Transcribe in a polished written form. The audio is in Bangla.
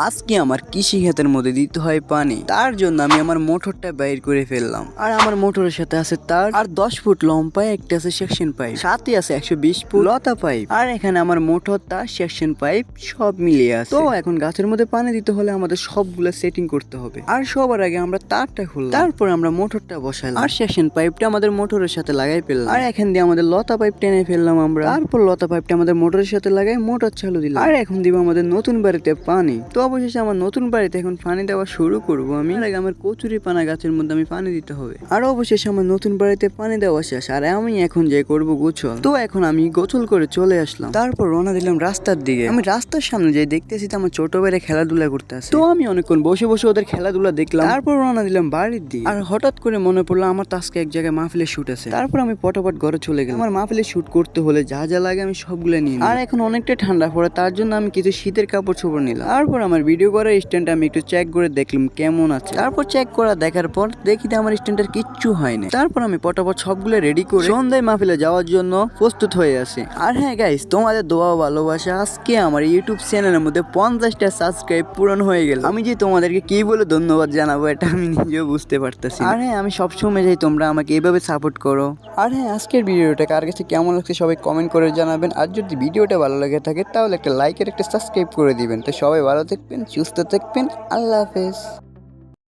আজকে আমার কৃষি ক্ষেতের মধ্যে দিতে হয় পানি, তার জন্য আমি আমার মোটরটা বাইর করে ফেললাম। আর আমার মোটরের সাথে আছে তার, আর 10 ফুট লম্বা একটা আছে সেকশন পাইপ, সাথে আছে 120 ফুট লতা পাইপ, আর এখানে আমার মোটর, তার, সেকশন পাইপ সব মিলিয়ে আছে। তো এখন গাছের মধ্যে পানি দিতে হলে আমাদের সবগুলো সেটিং করতে হবে। আর সবার আগে আমরা তারটা খুললাম, তারপর আমরা মোটরটা বসাইলাম, আর সেকশন পাইপটা আমাদের মোটরের সাথে লাগাই ফেললাম, আর এখান দিয়ে আমাদের লতা পাইপ টেনে ফেললাম আমরা। তারপর লতা পাইপটা আমাদের মোটরের সাথে লাগাই মোটর চালু দিলাম, আর এখন দিব আমাদের নতুন বাড়িতে পানি। তো অবশেষে আমার নতুন বাড়িতে এখন পানি দেওয়া শুরু করবো আমি। আগে আমার কচুরি পানা গাছের মধ্যে আমি পানি দিতে হবে। আর অবশেষে আমার নতুন বাড়িতে পানি দেওয়া শেষ, আর আমি এখন যে করবো গোসল। তো এখন আমি গোসল করে চলে আসলাম, তারপর রওনা দিলাম রাস্তার দিকে। আমি রাস্তার সামনে যে দেখতেছি তো আমার ছোট ভাইরা খেলাধুলা করতে আছে, তো আমি অনেকক্ষণ বসে বসে ওদের খেলাধুলা দেখলাম। তারপর রওনা দিলাম বাড়ির দিকে। আর হঠাৎ করে মনে পড়লো আমার তো আজকে এক জায়গায় মাহফিলের শুট আছে। তারপর আমি পটাপট ঘরে চলে গেলাম। আমার মাহফিলের শুট করতে হলে যা যা লাগে আমি সবগুলো নিয়ে। আর এখন অনেকটা ঠান্ডা পড়ে, তার জন্য আমি কিছু শীতের কাপড় চোপড় নিলাম। তারপর আমার ভিডিও করার স্ট্যান্ডটা আমি একটু চেক করে দেখলাম কেমন আছে। তারপর চেক করা দেখার পর দেখি আমার স্ট্যান্ডের কিচ্ছু হয়নি। তারপর আমি পটাপট সবগুলো রেডি করে সন্ধ্যায় মাহফিলে যাওয়ার জন্য প্রস্তুত হয়ে আছি। আর হ্যাঁ গাইস, তোমাদের দোয়া ভালোবাসা আজকে আমার ইউটিউব চ্যানেলের মধ্যে 50টা সাবস্ক্রাইব পূরণ হয়ে গেল। আমি যে তোমাদেরকে কি বলে ধন্যবাদ জানাবো এটা আমি নিজেও বুঝতে পারতেছি। আর হ্যাঁ, আমি সবসময় চাই তোমরা আমাকে এইভাবে সাপোর্ট করো। আর হ্যাঁ, আজকের ভিডিওটা কার কাছে কেমন লাগছে সবাই কমেন্ট করে জানাবেন। আর যদি ভিডিওটা ভালো লাগে থাকে তাহলে একটা লাইক আর একটা সাবস্ক্রাইব করে দিবেন। তো সবাই ভালো থাকবেন, সুস্থ থাকবেন, আল্লাহ হাফেজ।